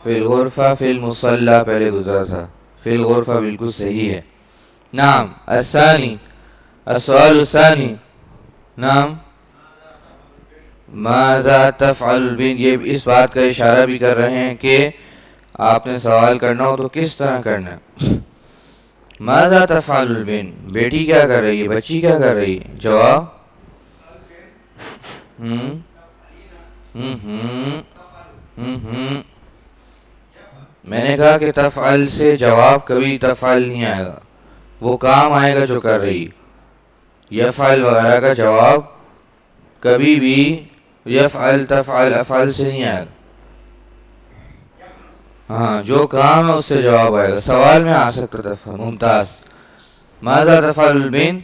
فی الغرفہ. فی المصلی پہلے گزرا تھا. فی الغرفہ بالکل صحیح ہے. نعم. الثانی السؤال الثانی. نعم. ماذا تفعل البنت؟ یہ اس بات کا اشارہ بھی کر رہے ہیں کہ آپ نے سوال کرنا ہو تو کس طرح کرنا ہے. ماذا تفعل البنت؟ بیٹی کیا کر رہی ہے؟ بچی کیا کر رہی ہے؟ جواب میں نے کہا کہ تفعل سے جواب کبھی تفعل نہیں آئے گا. وہ کام آئے گا جو کر رہی. یفعل وغیرہ کا جواب کبھی بھی یفعل تفعل افعل سے نہیں آئے گا. ہاں جو کام ہے اس سے جواب آئے گا. سوال میں آ سکتا تفعل. ممتاز. ماذا تفعل البنت؟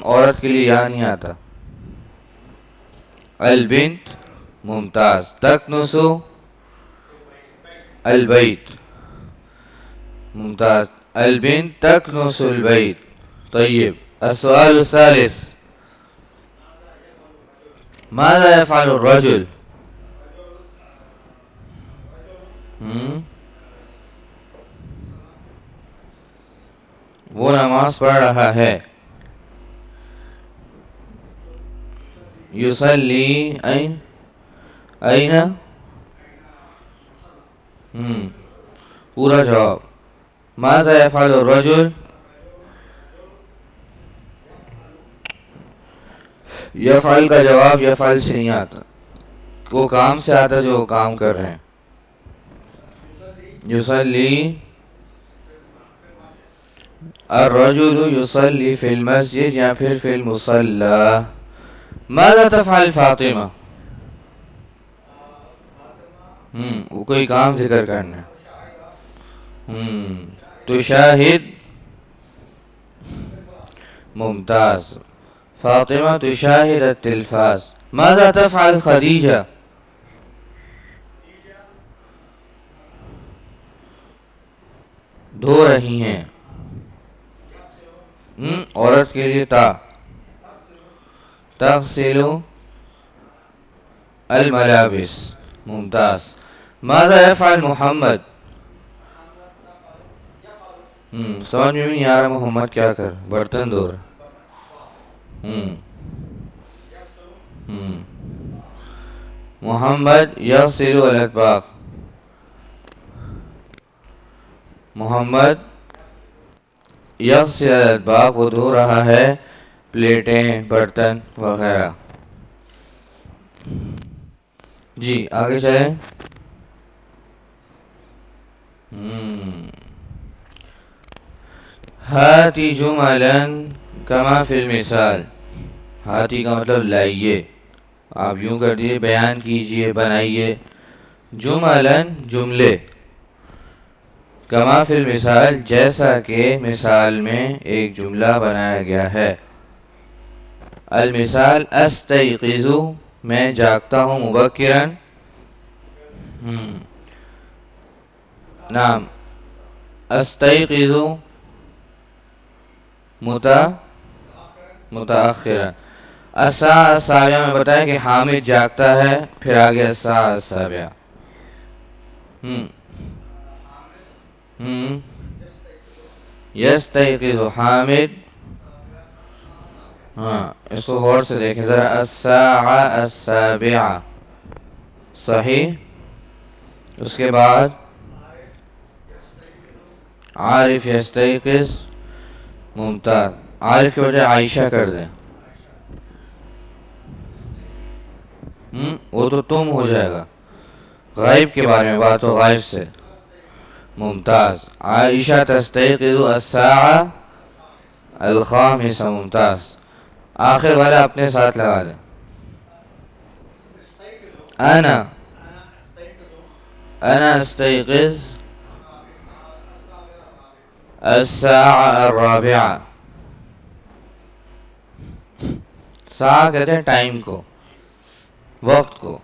عورت کے لیے یہاں نہیں آتا. البنت. ممتاز. تکنس البیت. ممتاز. البنت تکنس البیت. طيب. السؤال الثالث. ماذا يفعل الرجل؟ وہ نماز پڑھ رہا ہے. یصلی این؟ این؟ پورا جواب. ماذا يفعل الرجل؟ یفعل کا جواب یفعل سے نہیں آتا. وہ کام سے آتا جو وہ کام کر رہے ہیں. یصلی الرجل یصلی فی المسجد یا پھر فی المصلی. ماذا تفعل فاطمہ؟ وہ کوئی کام ذکر کرنا ہے. تشاہد. ممتاز. فاطمہ تشاہد التلفاز. ماذا تفعل خدیجہ؟ دھو رہی ہیں. عورت کے لیے تا. تغسل الملابس. ممتاز. ماذا يفعل محمد؟ سمجھ میں بھی نہیں آ رہا محمد کیا کر برتن دھو رہا. محمد یغسل الاطباق. محمد یغسل الاطباق، وہ دھو رہا ہے پلیٹیں برتن وغیرہ. جی آگے چلیں. ہاتی جملا کما فی المثال. ہاتی کا مطلب لائیے، آپ یوں کر دیجیے بیان کیجیے بنائیے. جملا جملے، کما فی المثال جیسا کہ مثال میں ایک جملہ بنایا گیا ہے. المثال استیقظ، میں جاگتا ہوں مبکرا. نعم استیقظ متأخرا. الساعة السابعہ میں بتایا کہ حامد جاگتا ہے، پھر آگے الساعة السابعہ. یستیقظ حامد. ہاں اس کو غور سے دیکھیں ذرا. الساعة السابعہ صحیح. اس کے بعد عارف یستیقظ، ممتاز. عارف کے بجائے عائشہ کر دیں. وہ تو تم ہو جائے گا، غائب کے بارے میں بات ہو، غائب سے. ممتاز. عائشہ تستیقظ الساعة الخامسة. ممتاز. آخر والا اپنے ساتھ لگا دیں. انا استيقظ الساعة الرابعة. ساعة کہتے ہیں ٹائم کو، وقت کو.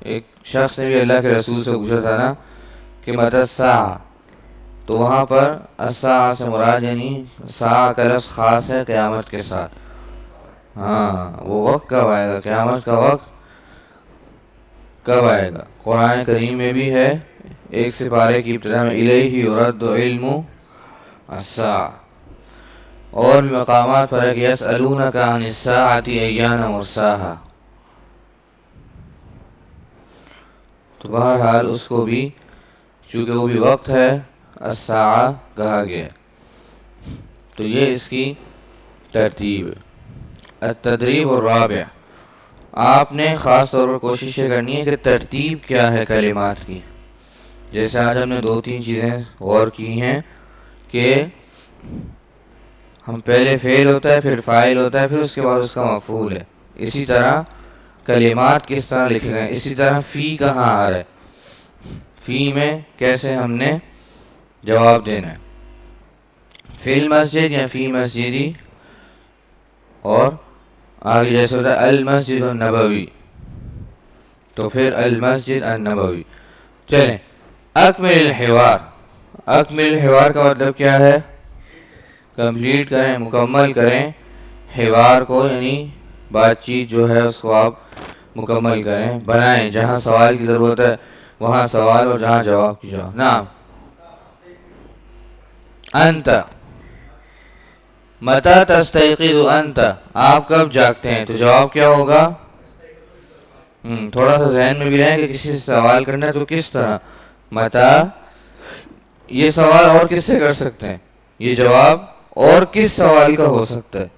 ایک شخص نے بھی اللہ کے رسول سے پوچھا تھا نا کہ متی الساعة، تو وہاں پر الساعة سے مراد یعنی ساعة کا لفظ خاص ہے قیامت کے ساتھ. ہاں وہ وقت کب آئے گا، قیامت کا وقت کب آئے گا. قرآن کریم میں بھی ہے، ایک سپارے کی ابتدا میں الیہ یرد علم الساعة. اور بھی مقامات پر ہے کہ یسألونک عن الساعة ایان مرساها. تو بہرحال اس کو بھی چونکہ وہ بھی وقت ہے الساعة کہا گیا. تو یہ اس کی ترتیب. التدریب الرابع، آپ نے خاص طور پر کوشش یہ کرنی ہے کہ ترتیب کیا ہے کلمات کی. جیسے آج ہم نے 2-3 چیزیں غور کی ہیں کہ ہم پہلے فعل ہوتا ہے، پھر فاعل ہوتا ہے، پھر اس کے بعد اس کا مفعول ہے. اسی طرح کلمات کس طرح لکھے گئے. اسی طرح فی کہاں آ رہا ہے، فی میں کیسے ہم نے جواب دینا ہے. فی المسجد یا فی مسجدی. اور آگے جیسے ہوتا ہے المسجد النبوی، تو پھر المسجد النبوی. چلیں اکمل الحوار. اکمل الحوار کا مطلب کیا ہے؟ کمپلیٹ کریں، مکمل کریں حوار کو، یعنی بات چیت جو ہے اس کو آپ مکمل کریں، بنائیں. جہاں سوال کی ضرورت ہے وہاں سوال، اور جہاں جواب کی جواب. نعم انت. متی تستيقظ انت، آپ کب جاگتے ہیں، تو جواب کیا ہوگا. تھوڑا سا ذہن میں بھی رہیں کہ کسی سے سوال کرنا ہے تو کس طرح. متی، یہ سوال اور کس سے کر سکتے ہیں، یہ جواب اور کس سوال کا ہو سکتا ہے.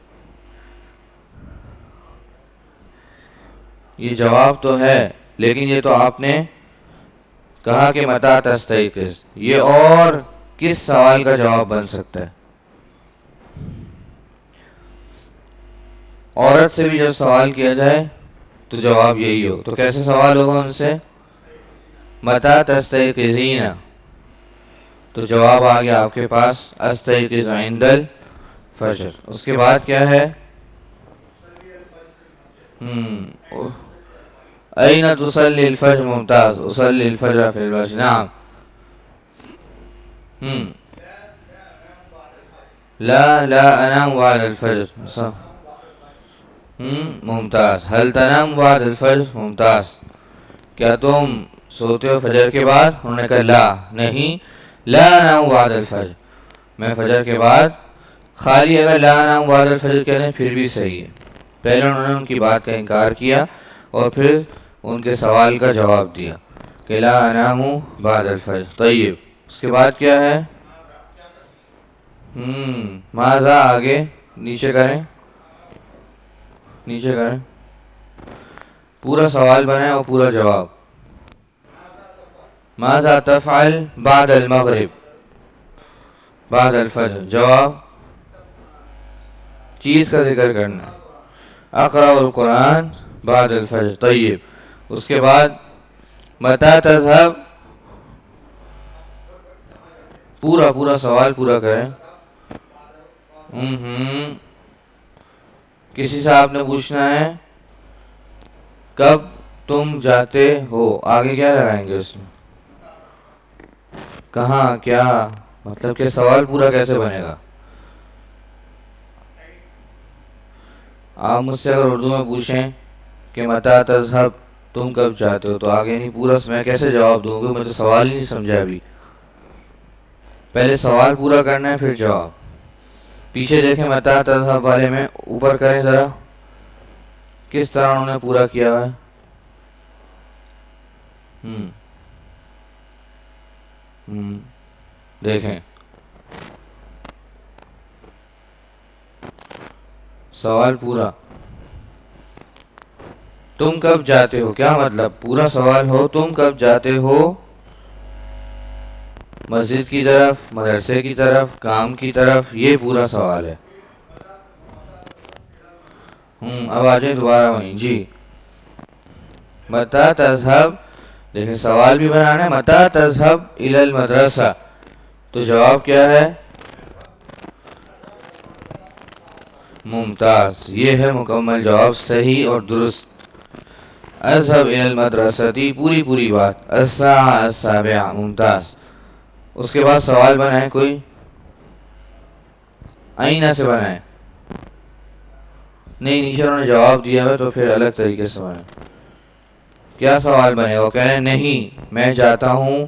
یہ جواب تو ہے لیکن یہ تو آپ نے کہا کہ متی تستيقظ، یہ اور کس سوال کا جواب بن سکتا ہے. عورت سے بھی جب سوال کیا جائے تو جواب یہی ہو، تو کیسے سوال ہوگا ان سے. متی تستيقظين، تو جواب آ گیا آپ کے پاس استيقظ عند الفجر. اس کے بعد کیا ہے. أين تصلي الفجر. ممتاز. أصلي الفجر في المسجد. نعم. لا أنام بعد الفجر. ممتاز. هل تنام بعد الفجر. ممتاز. کیا تم سوتے ہو فجر کے بعد. انہوں نے کہا لا، نہیں. لا انام بعد الفجر، میں فجر کے بعد، خالی اگر لا انام بعد الفجر کہہ رہے ہیں پھر بھی صحیح ہے. پہلے انہوں نے ان کی بات کا انکار کیا اور پھر ان کے سوال کا جواب دیا کہ لا انام بعد الفجر. طیب، اس کے بعد کیا ہے؟ ماذا، آگے نیچے کریں، نیچے کریں، پورا سوال بنائیں اور پورا جواب. ماذا تفعل بعد المغرب، بعد الفجر، جواب چیز کا ذکر کرنا. اقرأ القرآن بعد الفجر. طیب، اس کے بعد متى تذهب، پورا سوال پورا کریں. کسی سے آپ نے پوچھنا ہے کب تم جاتے ہو، آگے کیا لگائیں گے اس میں؟ کہاں، کیا، مطلب کہ سوال پورا کیسے بنے گا؟ آپ مجھ سے اگر اردو میں پوچھیں کہ متى تذهب، تم کب جاتے ہو، تو آگے نہیں پورا میں کیسے جواب دوں گا؟ میں تو سوال ہی نہیں سمجھا ابھی. پہلے سوال پورا کرنا ہے پھر جواب. پیچھے دیکھیں متى تذهب والے میں، اوپر کریں ذرا، کس طرح انہوں نے پورا کیا ہے. دیکھیں سوال پورا، تم کب جاتے ہو، کیا مطلب؟ پورا سوال ہو تم کب جاتے ہو مسجد کی طرف، مدرسے کی طرف، کام کی طرف، یہ پورا سوال ہے. اب آ جائیں دوبارہ وہیں. جی، متى تذهب، دیکھیں سوال بھی بنانا ہے. متى تذهب الى المدرسہ، تو جواب کیا ہے؟ ممتاز، یہ ہے مکمل جواب، صحیح اور درست. اذهب الى المدرسة، پوری بات. الساعة السابعة، ممتاز. اس کے بعد سوال بنائیں کوئی، آئینہ سے بنائیں. نہیں، نیچے انہوں نے جواب دیا ہے تو پھر الگ طریقے سے بنائیں. کیا سوال بنے گا؟ کہہ رہے ہیں نہیں میں جاتا ہوں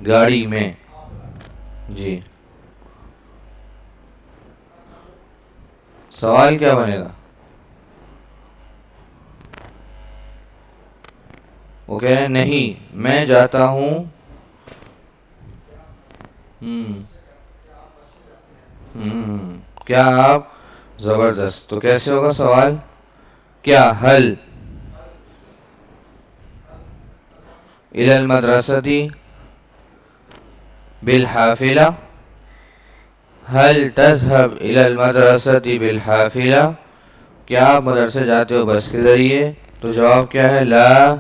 گاڑی میں. جی، سوال کیا بنے گا؟ وہ کہہ رہے ہیں نہیں میں جاتا ہوں. کیا آپ، زبردست. تو کیسے ہوگا سوال؟ کیا حل الى المدرسة بالحافلة، هل تذهب الى المدرسة بالحافلة، کیا آپ مدرسے جاتے ہو بس کے ذریعے؟ تو جواب کیا ہے؟ لا،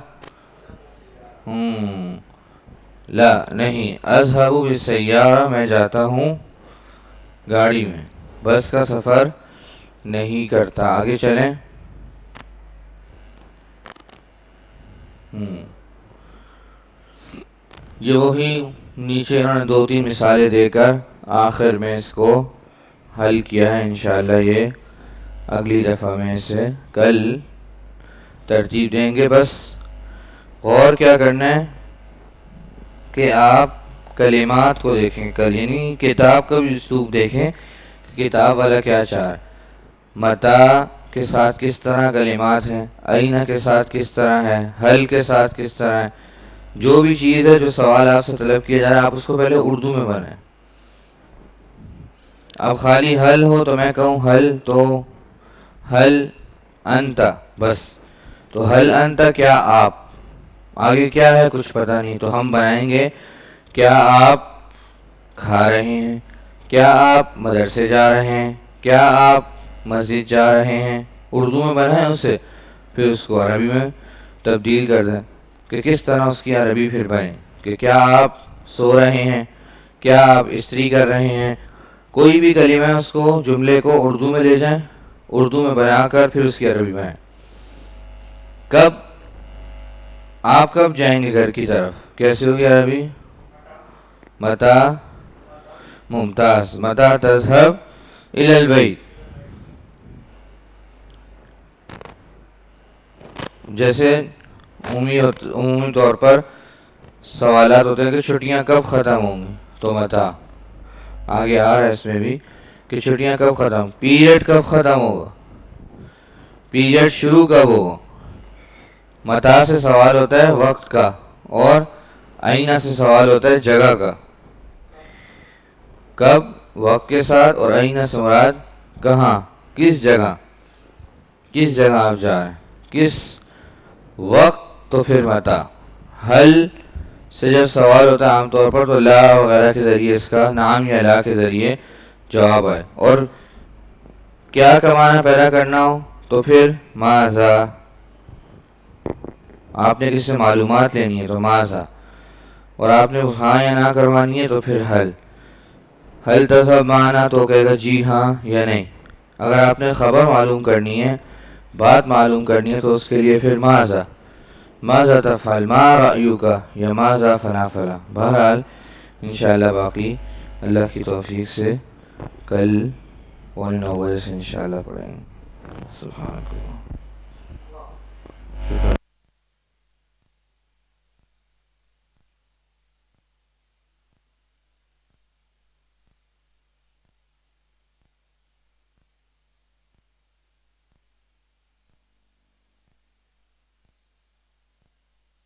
لا نہیں. اذهب بالسيارة، میں جاتا ہوں گاڑی میں، بس کا سفر نہیں کرتا. آگے چلیں. یہ وہی نیچے انہوں نے 2-3 مثالیں دے کر آخر میں اس کو حل کیا ہے. انشاءاللہ یہ اگلی دفعہ میں اسے کل ترتیب دیں گے. بس غور کیا کرنا ہے کہ آپ کلمات کو دیکھیں، یعنی کتاب کا بھی اسلوب دیکھیں، کتاب والا کیا چاہ رہا ہے. متى کے ساتھ کس طرح کلمات ہیں، آئینہ کے ساتھ کس طرح ہے، حل کے ساتھ کس طرح ہے. جو بھی چیز ہے جو سوال آپ سے طلب کیا جا رہا ہے آپ اس کو پہلے اردو میں بنائیں. اب خالی حل ہو تو میں کہوں حل، تو حل انت، بس. تو حل انت، کیا آپ، آگے کیا ہے کچھ پتہ نہیں. تو ہم بنائیں گے کیا آپ کھا رہے ہیں، کیا آپ مدرسے جا رہے ہیں، کیا آپ مسجد جا رہے ہیں. اردو میں بنائیں اسے، پھر اس کو عربی میں تبدیل کر دیں کہ کس طرح اس کی عربی پھر بنے کہ کیا آپ سو رہے ہیں، کیا آپ استری کر رہے ہیں. کوئی بھی کلمہ ہے اس کو، جملے کو اردو میں لے جائیں، اردو میں بنا کر پھر اس کی عربی بنائیں. کب آپ کب جائیں گے گھر کی طرف، کیسے ہوگی عربی؟ متى، ممتاز. متى تذهب الى البيت، جیسے عمومی طور پر سوالات ہوتے ہیں کہ چھٹیاں کب ختم ہوں گی، تو متا آگے آ رہا ہے اس میں بھی کہ چھٹیاں کب ختم، پیریڈ کب ختم ہوگا، پیریڈ شروع کب ہوگا. متا سے سوال ہوتا ہے وقت کا، اور آئینہ سے سوال ہوتا ہے جگہ کا. کب وقت کے ساتھ، اور آئینہ سے مراد کہاں، کس جگہ، کس جگہ آپ جا رہے ہیں، کس وقت، تو پھر متا. حل سے جب سوال ہوتا ہے عام طور پر تو لا وغیرہ کے ذریعے اس کا نام یا لا کے ذریعے جواب ہے. اور کیا کا معنی پیدا کرنا ہو تو پھر ماذا، آپ نے کس سے معلومات لینی ہے تو ماذا، اور آپ نے ہاں یا نہ کروانی ہے تو پھر حل. حل تذهب معنا تو کہے گا جی ہاں یا نہیں. اگر آپ نے خبر معلوم کرنی ہے، بات معلوم کرنی ہے تو اس کے لیے پھر ماذا، ماذا تفعل، ما رأیک، یا ماذا فلا فلا. بہرحال انشاءاللہ باقی اللہ کی توفیق سے کل 9 بجے سے انشاءاللہ پڑھیں گے. سبحانک اللہ.